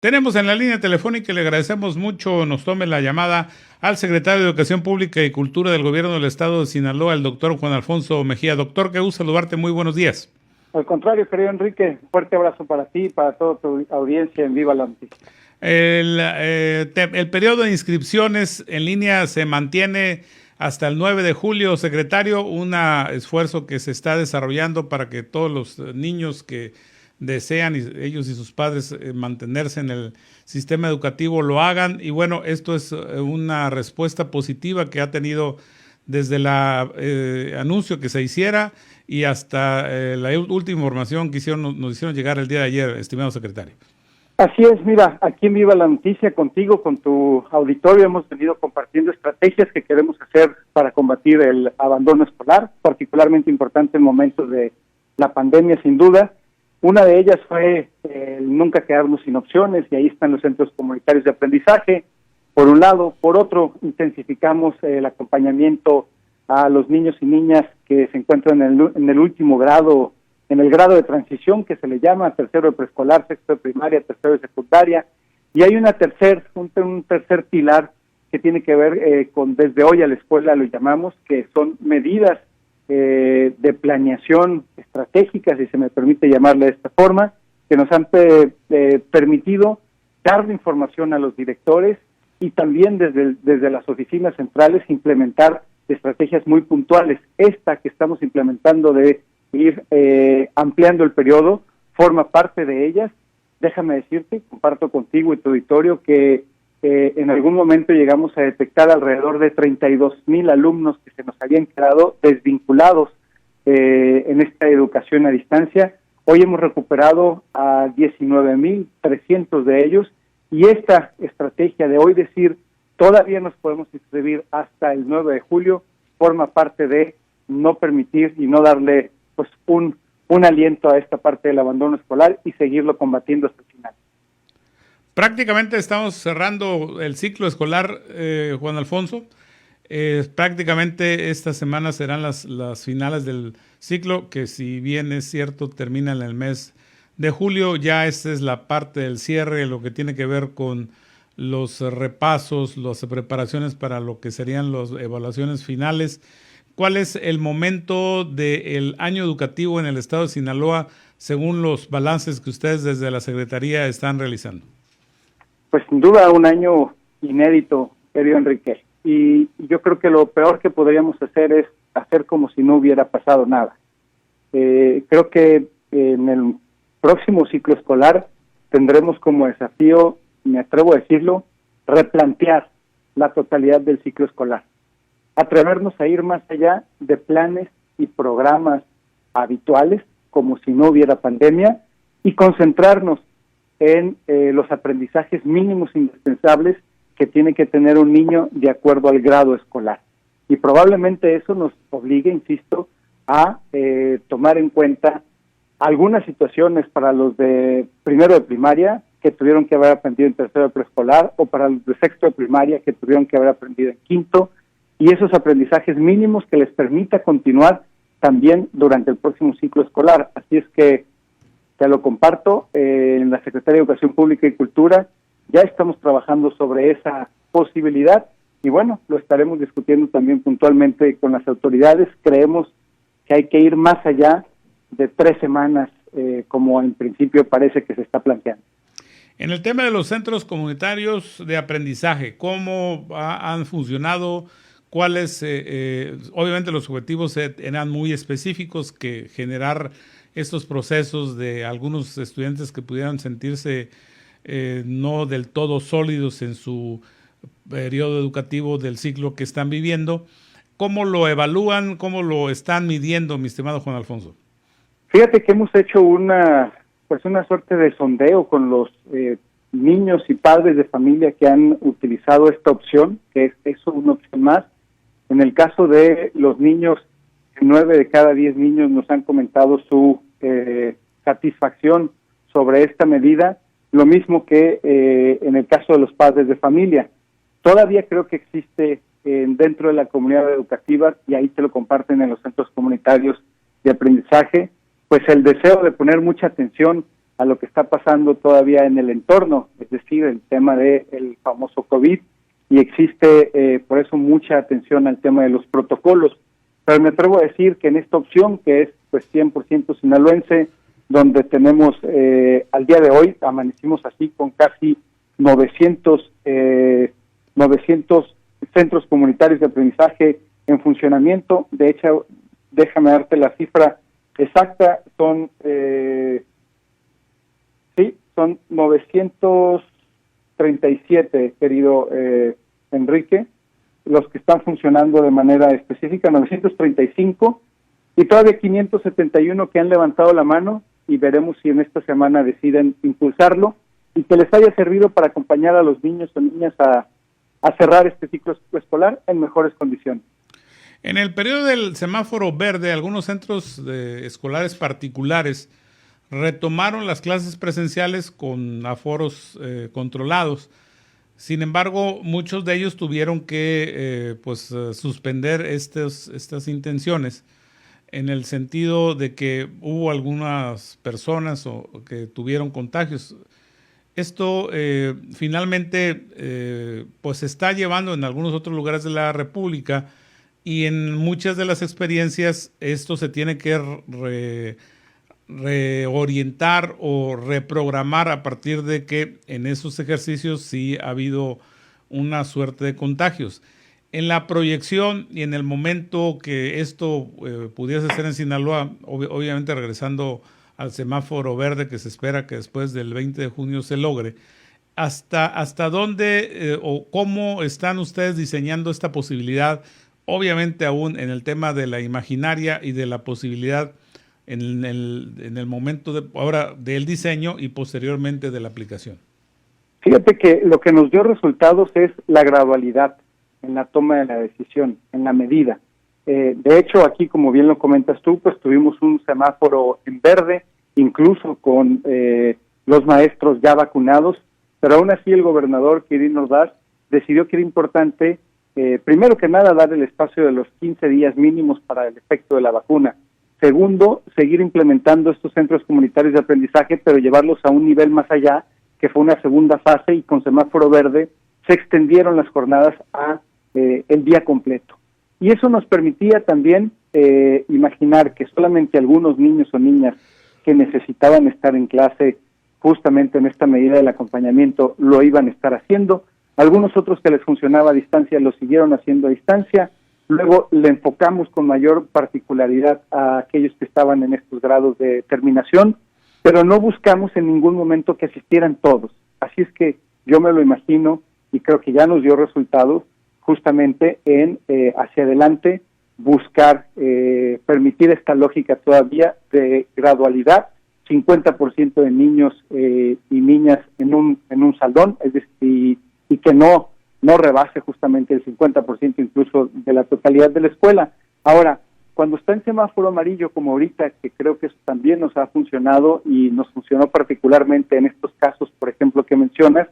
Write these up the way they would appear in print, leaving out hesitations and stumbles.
Tenemos en la línea telefónica y le agradecemos mucho nos tome la llamada al secretario de Educación Pública y Cultura del Gobierno del Estado de Sinaloa, el doctor Juan Alfonso Mejía. Doctor, qué gusto saludarte, muy buenos días. Al contrario, querido Enrique, fuerte abrazo para ti y para toda tu audiencia en Viva la Noticia. El periodo de inscripciones en línea se mantiene hasta el 9 de julio, secretario, un esfuerzo que se está desarrollando para que todos los niños que desean, ellos y sus padres, mantenerse en el sistema educativo lo hagan. Y bueno, esto es una respuesta positiva que ha tenido desde el anuncio que se hiciera y hasta la última información que nos hicieron llegar el día de ayer, estimado secretario. Así es, mira, aquí en Viva la Noticia, contigo, con tu auditorio, hemos venido compartiendo estrategias que queremos hacer para combatir el abandono escolar, particularmente importante en momentos de la pandemia, sin duda. Una de ellas fue el nunca quedarnos sin opciones, y ahí están los centros comunitarios de aprendizaje, por un lado. Por otro, intensificamos el acompañamiento a los niños y niñas que se encuentran en el último grado, en el grado de transición que se le llama, tercero de preescolar, sexto de primaria, tercero de secundaria, y hay un tercer pilar que tiene que ver con desde hoy a la escuela, lo llamamos, que son medidas de planeación estratégicas, si se me permite llamarle de esta forma, que nos han permitido dar información a los directores y también desde las oficinas centrales implementar estrategias muy puntuales. Esta que estamos implementando de ir ampliando el periodo forma parte de ellas. Déjame decirte, comparto contigo y tu auditorio que en algún momento llegamos a detectar alrededor de 32,000 alumnos que se nos habían quedado desvinculados en esta educación a distancia. Hoy hemos recuperado a 19,300 de ellos, y esta estrategia de hoy decir todavía nos podemos inscribir hasta el 9 de julio forma parte de no permitir y no darle pues un aliento a esta parte del abandono escolar y seguirlo combatiendo hasta el final. Prácticamente estamos cerrando el ciclo escolar, Juan Alfonso. Prácticamente esta semana serán las finales del ciclo, que si bien es cierto termina en el mes de julio. Ya esta es la parte del cierre, lo que tiene que ver con los repasos, las preparaciones para lo que serían las evaluaciones finales. ¿Cuál es el momento del año educativo en el estado de Sinaloa según los balances que ustedes desde la Secretaría están realizando? Pues sin duda un año inédito, querido Enrique, y yo creo que lo peor que podríamos hacer es hacer como si no hubiera pasado nada. Creo que en el próximo ciclo escolar tendremos como desafío, me atrevo a decirlo, replantear la totalidad del ciclo escolar, atrevernos a ir más allá de planes y programas habituales, como si no hubiera pandemia, y concentrarnos en los aprendizajes mínimos indispensables que tiene que tener un niño de acuerdo al grado escolar. Y probablemente eso nos obligue, insisto, a tomar en cuenta algunas situaciones para los de primero de primaria que tuvieron que haber aprendido en tercero de preescolar, o para los de sexto de primaria que tuvieron que haber aprendido en quinto, y esos aprendizajes mínimos que les permita continuar también durante el próximo ciclo escolar. Así es que te lo comparto, en la Secretaría de Educación Pública y Cultura ya estamos trabajando sobre esa posibilidad, y bueno, lo estaremos discutiendo también puntualmente con las autoridades. Creemos que hay que ir más allá de 3 semanas, como en principio parece que se está planteando. En el tema de los centros comunitarios de aprendizaje, ¿cómo han funcionado? ¿Cuáles? Obviamente los objetivos eran muy específicos, que generar estos procesos de algunos estudiantes que pudieran sentirse no del todo sólidos en su periodo educativo del ciclo que están viviendo. ¿Cómo lo evalúan? ¿Cómo lo están midiendo, mi estimado Juan Alfonso? Fíjate que hemos hecho una suerte de sondeo con los niños y padres de familia que han utilizado esta opción, que es una opción más. En el caso de los niños, 9 de cada 10 niños nos han comentado su satisfacción sobre esta medida, lo mismo que en el caso de los padres de familia. Todavía creo que existe dentro de la comunidad educativa, y ahí te lo comparten en los centros comunitarios de aprendizaje, pues el deseo de poner mucha atención a lo que está pasando todavía en el entorno, es decir, el tema del famoso COVID, y existe por eso mucha atención al tema de los protocolos. Pero me atrevo a decir que en esta opción, que es pues 100% sinaloense, donde tenemos al día de hoy, amanecimos así con casi 900 centros comunitarios de aprendizaje en funcionamiento. De hecho, déjame darte la cifra exacta, son 937, querido Enrique, los que están funcionando de manera específica, 935, y todavía 571 que han levantado la mano, y veremos si en esta semana deciden impulsarlo y que les haya servido para acompañar a los niños o niñas a cerrar este ciclo escolar en mejores condiciones. En el periodo del semáforo verde, algunos centros escolares particulares retomaron las clases presenciales con aforos controlados. Sin embargo, muchos de ellos tuvieron que suspender estas intenciones, en el sentido de que hubo algunas personas que tuvieron contagios. Esto finalmente se está llevando en algunos otros lugares de la República, y en muchas de las experiencias esto se tiene que reorientar o reprogramar a partir de que en esos ejercicios sí ha habido una suerte de contagios. En la proyección y en el momento que esto pudiese ser en Sinaloa, obviamente regresando al semáforo verde que se espera que después del 20 de junio se logre, ¿hasta dónde o cómo están ustedes diseñando esta posibilidad? Obviamente aún en el tema de la imaginaria y de la posibilidad en el momento ahora del diseño y posteriormente de la aplicación. Fíjate que lo que nos dio resultados es la gradualidad en la toma de la decisión, en la medida. De hecho, aquí, como bien lo comentas tú, pues tuvimos un semáforo en verde, incluso con los maestros ya vacunados, pero aún así el gobernador Quirino Ordaz decidió que era importante, primero que nada, dar el espacio de los 15 días mínimos para el efecto de la vacuna. Segundo, seguir implementando estos centros comunitarios de aprendizaje, pero llevarlos a un nivel más allá, que fue una segunda fase, y con semáforo verde se extendieron las jornadas a el día completo. Y eso nos permitía también imaginar que solamente algunos niños o niñas que necesitaban estar en clase justamente en esta medida del acompañamiento lo iban a estar haciendo. Algunos otros que les funcionaba a distancia lo siguieron haciendo a distancia. Luego le enfocamos con mayor particularidad a aquellos que estaban en estos grados de terminación, pero no buscamos en ningún momento que asistieran todos. Así es que yo me lo imagino, y creo que ya nos dio resultados, justamente en hacia adelante buscar permitir esta lógica todavía de gradualidad, 50% de niños y niñas en un salón, es decir, y que no rebase justamente el 50% incluso de la totalidad de la escuela. Ahora, cuando está en semáforo amarillo, como ahorita, que creo que eso también nos ha funcionado y nos funcionó particularmente en estos casos, por ejemplo, que mencionas,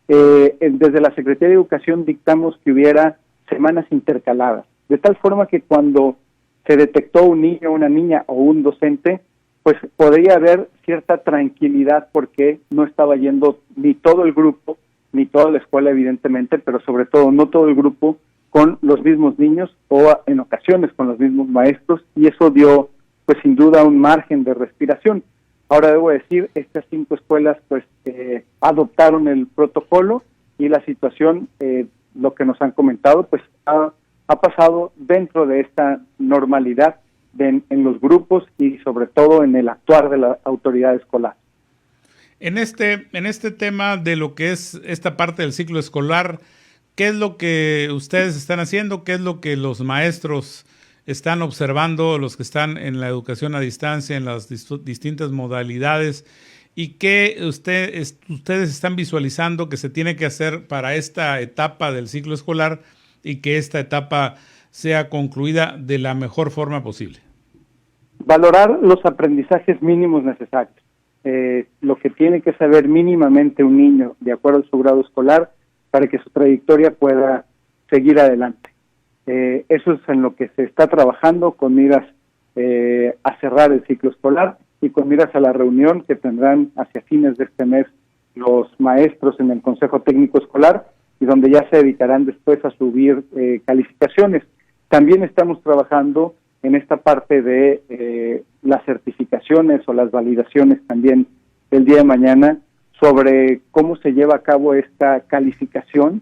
desde la Secretaría de Educación dictamos que hubiera semanas intercaladas, de tal forma que cuando se detectó un niño, una niña o un docente, pues podría haber cierta tranquilidad porque no estaba yendo ni todo el grupo, ni toda la escuela evidentemente, pero sobre todo no todo el grupo con los mismos niños o en ocasiones con los mismos maestros, y eso dio pues sin duda un margen de respiración. Ahora debo decir, estas 5 escuelas pues adoptaron el protocolo, y la situación, lo que nos han comentado, pues ha pasado dentro de esta normalidad en los grupos y sobre todo en el actuar de la autoridad escolar. En este tema de lo que es esta parte del ciclo escolar, ¿qué es lo que ustedes están haciendo? ¿Qué es lo que los maestros están observando, los que están en la educación a distancia, en las distintas modalidades? ¿Y qué ustedes están visualizando que se tiene que hacer para esta etapa del ciclo escolar y que esta etapa sea concluida de la mejor forma posible? Valorar los aprendizajes mínimos necesarios. Lo que tiene que saber mínimamente un niño de acuerdo a su grado escolar para que su trayectoria pueda seguir adelante. Eso es en lo que se está trabajando con miras a cerrar el ciclo escolar. y con miras a la reunión que tendrán hacia fines de este mes los maestros en el Consejo Técnico Escolar, y donde ya se dedicarán después a subir calificaciones. También estamos trabajando en esta parte de las certificaciones o las validaciones también el día de mañana sobre cómo se lleva a cabo esta calificación,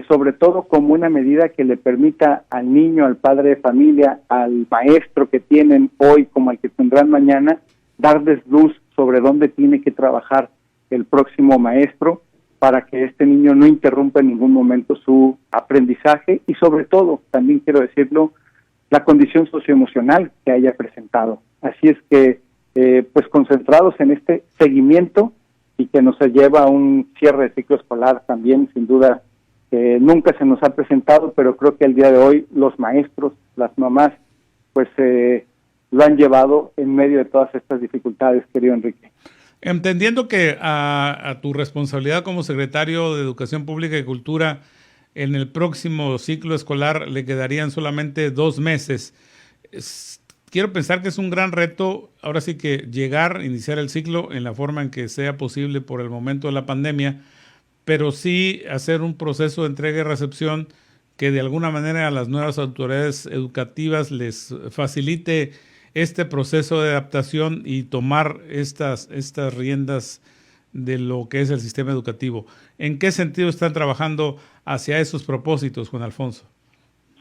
sobre todo como una medida que le permita al niño, al padre de familia, al maestro que tienen hoy como el que tendrán mañana, darles luz sobre dónde tiene que trabajar el próximo maestro para que este niño no interrumpa en ningún momento su aprendizaje y sobre todo, también quiero decirlo, la condición socioemocional que haya presentado. Así es que, pues concentrados en este seguimiento y que nos lleva a un cierre de ciclo escolar también, sin duda, nunca se nos ha presentado, pero creo que el día de hoy los maestros, las mamás, pues lo han llevado en medio de todas estas dificultades, querido Enrique. Entendiendo que a tu responsabilidad como secretario de Educación Pública y Cultura, en el próximo ciclo escolar le quedarían solamente 2 meses. Quiero pensar que es un gran reto, ahora sí que iniciar el ciclo en la forma en que sea posible por el momento de la pandemia, pero sí hacer un proceso de entrega y recepción que de alguna manera a las nuevas autoridades educativas les facilite este proceso de adaptación y tomar estas riendas de lo que es el sistema educativo. ¿En qué sentido están trabajando hacia esos propósitos, Juan Alfonso?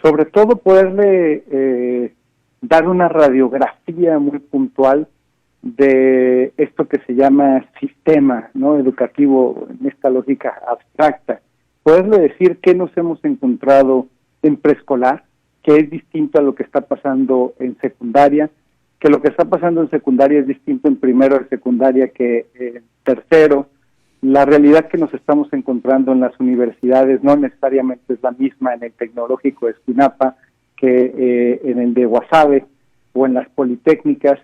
Sobre todo poderle dar una radiografía muy puntual de esto que se llama sistema, ¿no?, educativo, en esta lógica abstracta. Poderle decir qué nos hemos encontrado en preescolar, que es distinto a lo que está pasando en secundaria, que lo que está pasando en secundaria es distinto en primero de secundaria que en tercero. La realidad que nos estamos encontrando en las universidades no necesariamente es la misma en el Tecnológico de Escuinapa que en el de Guasave o en las politécnicas.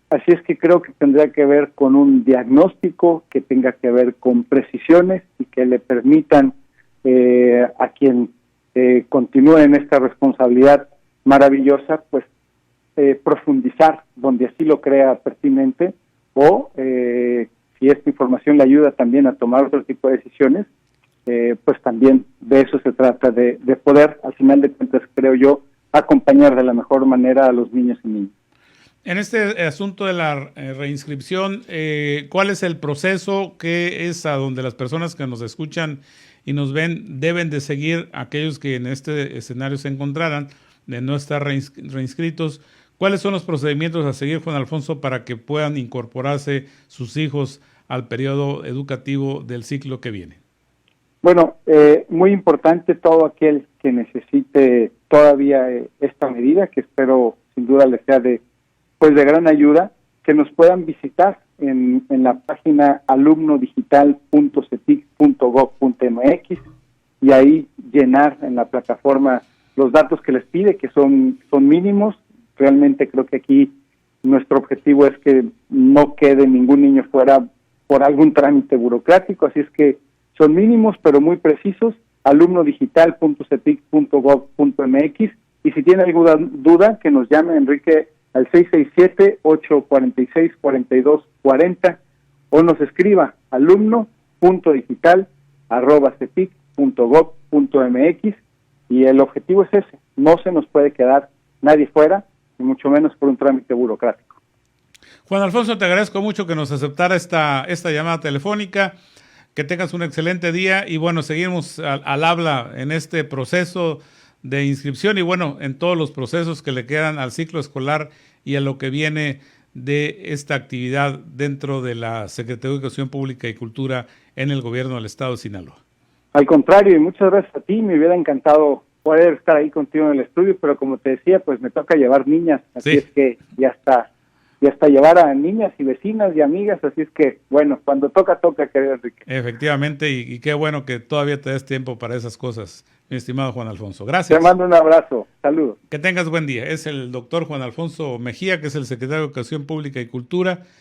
Así es que creo que tendría que ver con un diagnóstico que tenga que ver con precisiones y que le permitan a quien continúe en esta responsabilidad maravillosa, pues profundizar donde así lo crea pertinente o si esta información le ayuda también a tomar otro tipo de decisiones, pues también de eso se trata, de poder, al final de cuentas, creo yo, acompañar de la mejor manera a los niños y niñas. En este asunto de la reinscripción, ¿cuál es el proceso? ¿Qué es a donde las personas que nos escuchan y nos ven deben de seguir, aquellos que en este escenario se encontraran, de no estar reinscritos? ¿Cuáles son los procedimientos a seguir, Juan Alfonso, para que puedan incorporarse sus hijos al periodo educativo del ciclo que viene? Bueno, muy importante todo aquel que necesite todavía esta medida, que espero sin duda les sea de gran ayuda, que nos puedan visitar en la página alumnodigital.cetic.gov.mx y ahí llenar en la plataforma los datos que les pide, que son mínimos. Realmente creo que aquí nuestro objetivo es que no quede ningún niño fuera por algún trámite burocrático, así es que son mínimos pero muy precisos, alumnodigital.cetic.gov.mx, y si tiene alguna duda que nos llame Enrique al 667-846-4240 o nos escriba alumno.digital@cetic.gov.mx, y el objetivo es ese, no se nos puede quedar nadie fuera, y mucho menos por un trámite burocrático. Juan Alfonso, te agradezco mucho que nos aceptara esta llamada telefónica, que tengas un excelente día y bueno, seguimos al habla en este proceso de inscripción y bueno, en todos los procesos que le quedan al ciclo escolar y a lo que viene de esta actividad dentro de la Secretaría de Educación Pública y Cultura en el gobierno del estado de Sinaloa. Al contrario, y muchas gracias a ti, me hubiera encantado poder estar ahí contigo en el estudio, pero como te decía, pues me toca llevar niñas, así sí. Es que ya está llevar a niñas y vecinas y amigas, así es que, bueno, cuando toca, querido Enrique. Efectivamente, y qué bueno que todavía te des tiempo para esas cosas, mi estimado Juan Alfonso. Gracias. Te mando un abrazo, saludos. Que tengas buen día. Es el doctor Juan Alfonso Mejía, que es el secretario de Educación Pública y Cultura